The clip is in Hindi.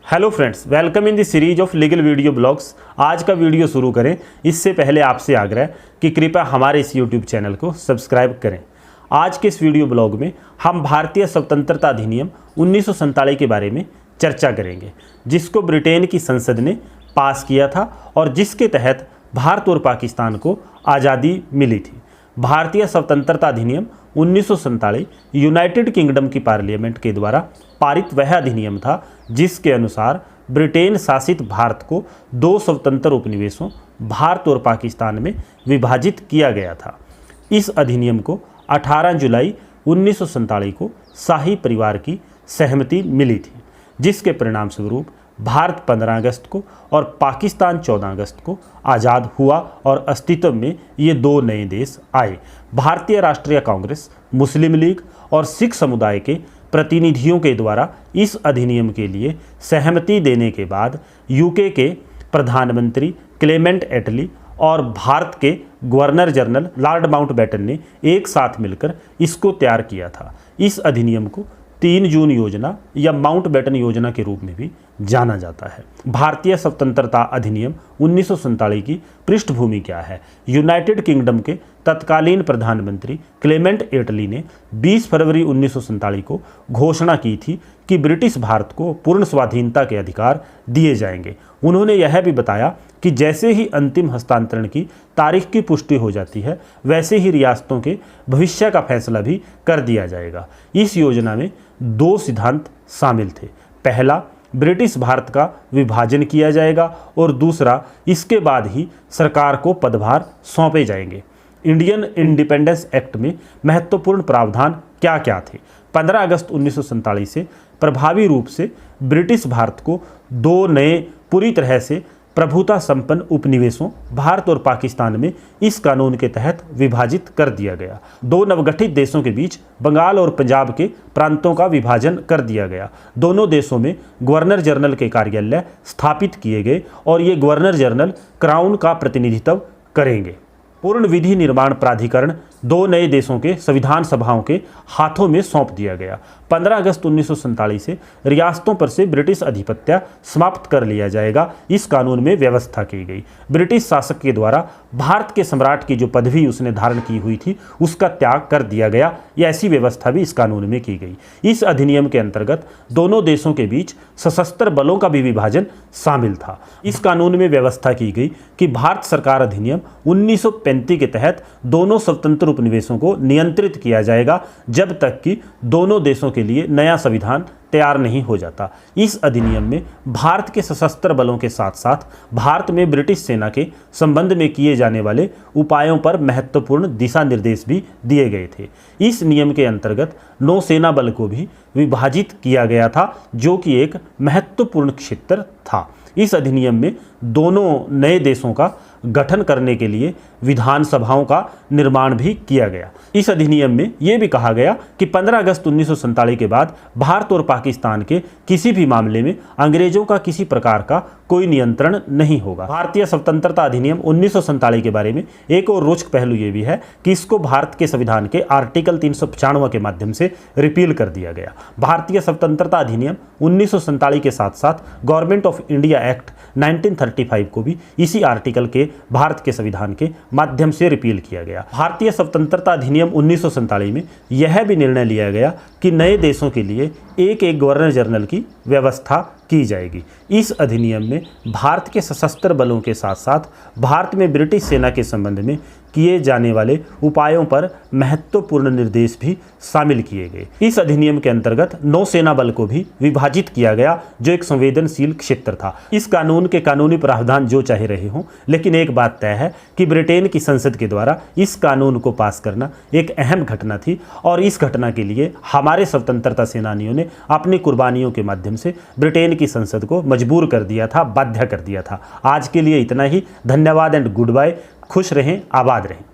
Hello friends, welcome in the series of legal video blogs. आज का वीडियो शुरू करें इससे पहले आपसे आग्रह कि कृपया हमारे इस यूट्यूब चैनल को सब्सक्राइब करें। आज के इस वीडियो ब्लॉग में हम भारतीय स्वतंत्रता अधिनियम 1947 के बारे में चर्चा करेंगे, जिसको ब्रिटेन की संसद ने पास किया था और जिसके तहत भारत और पाकिस्तान को आज़ादी मिली थी। भारतीय स्वतंत्रता अधिनियम 1947 यूनाइटेड किंगडम की पार्लियामेंट के द्वारा पारित वह अधिनियम था जिसके अनुसार ब्रिटेन शासित भारत को दो स्वतंत्र उपनिवेशों भारत और पाकिस्तान में विभाजित किया गया था। इस अधिनियम को 18 जुलाई 1947 को शाही परिवार की सहमति मिली थी, जिसके परिणाम स्वरूप भारत 15 अगस्त को और पाकिस्तान 14 अगस्त को आज़ाद हुआ और अस्तित्व में ये दो नए देश आए। भारतीय राष्ट्रीय कांग्रेस, मुस्लिम लीग और सिख समुदाय के प्रतिनिधियों के द्वारा इस अधिनियम के लिए सहमति देने के बाद यूके के प्रधानमंत्री क्लेमेंट एटली और भारत के गवर्नर जनरल लॉर्ड माउंटबेटन ने एक साथ मिलकर इसको तैयार किया था। इस अधिनियम को 3 जून योजना या माउंटबेटन योजना के रूप में भी जाना जाता है। भारतीय स्वतंत्रता अधिनियम 1947 की पृष्ठभूमि क्या है? यूनाइटेड किंगडम के तत्कालीन प्रधानमंत्री क्लेमेंट एटली ने 20 फरवरी 1947 को घोषणा की थी कि ब्रिटिश भारत को पूर्ण स्वाधीनता के अधिकार दिए जाएंगे। उन्होंने यह भी बताया कि जैसे ही अंतिम हस्तांतरण की तारीख की पुष्टि हो जाती है, वैसे ही रियासतों के भविष्य का फैसला भी कर दिया जाएगा। इस योजना में 2 सिद्धांत शामिल थे। पहला, ब्रिटिश भारत का विभाजन किया जाएगा और दूसरा, इसके बाद ही सरकार को पदभार सौंपे जाएंगे। इंडियन इंडिपेंडेंस एक्ट में महत्वपूर्ण प्रावधान क्या क्या थे? 15 अगस्त 1947 से प्रभावी रूप से ब्रिटिश भारत को 2 नए पूरी तरह से प्रभुता संपन्न उपनिवेशों भारत और पाकिस्तान में इस कानून के तहत विभाजित कर दिया गया। 2 नवगठित देशों के बीच बंगाल और पंजाब के प्रांतों का विभाजन कर दिया गया। दोनों देशों में गवर्नर जनरल के कार्यालय स्थापित किए गए और ये गवर्नर जनरल क्राउन का प्रतिनिधित्व करेंगे। पूर्ण विधि निर्माण प्राधिकरण 2 नए देशों के संविधान सभाओं के हाथों में सौंप दिया गया। 15 अगस्त 1947 से रियासतों पर से ब्रिटिश अधिपत्य समाप्त कर लिया जाएगा, इस कानून में व्यवस्था की गई। ब्रिटिश शासक के द्वारा भारत के सम्राट की जो पदवी उसने धारण की हुई थी, उसका त्याग कर दिया गया। यह ऐसी व्यवस्था भी इस कानून में की गई। इस अधिनियम के अंतर्गत दोनों देशों के बीच सशस्त्र बलों का भी विभाजन शामिल था। इस कानून में व्यवस्था की गई कि भारत सरकार अधिनियम 1935 के तहत दोनों स्वतंत्र उपनिवेशों को नियंत्रित किया जाएगा जब तक कि दोनों देशों के लिए नया संविधान तैयार नहीं हो जाता। इस अधिनियम में भारत के सशस्त्र बलों के साथ साथ भारत में ब्रिटिश सेना के संबंध में किए जाने वाले उपायों पर महत्वपूर्ण दिशा निर्देश भी दिए गए थे। इस नियम के अंतर्गत नौसेना बल को भी विभाजित किया गया था, जो कि एक महत्वपूर्ण क्षेत्र था। इस अधिनियम में दोनों नए देशों का गठन करने के लिए विधानसभाओं का निर्माण भी किया गया। इस अधिनियम में यह भी कहा गया कि 15 अगस्त 1947 के बाद भारत और पाकिस्तान के किसी भी मामले में अंग्रेजों का किसी प्रकार का कोई नियंत्रण नहीं होगा। भारतीय स्वतंत्रता अधिनियम 1947 के बारे में एक और रोचक पहलू ये भी है कि इसको भारत के संविधान के आर्टिकल 395 के माध्यम से रिपील कर दिया गया। भारतीय स्वतंत्रता अधिनियम 1947 के साथ साथ गवर्नमेंट ऑफ इंडिया एक्ट 1935 को भी इसी आर्टिकल के भारत के संविधान के माध्यम से रिपील किया गया। भारतीय स्वतंत्रता अधिनियम 1947 में यह भी निर्णय लिया गया कि नए देशों के लिए एक गवर्नर जनरल की व्यवस्था की जाएगी। इस अधिनियम में भारत के सशस्त्र बलों के साथ साथ भारत में ब्रिटिश सेना के संबंध में किए जाने वाले उपायों पर महत्वपूर्ण निर्देश भी शामिल किए गए। इस अधिनियम के अंतर्गत नौसेना बल को भी विभाजित किया गया, जो एक संवेदनशील क्षेत्र था। इस कानून के कानूनी प्रावधान जो चाहे रहे हों, लेकिन एक बात तय है कि ब्रिटेन की संसद के द्वारा इस कानून को पास करना एक अहम घटना थी और इस घटना के लिए हमारे स्वतंत्रता सेनानियों ने अपनी कुर्बानियों के माध्यम से ब्रिटेन की संसद को मजबूर कर दिया था, बाध्य कर दिया था। आज के लिए इतना ही। धन्यवाद एंड गुड बाय। खुश रहें, आबाद रहें।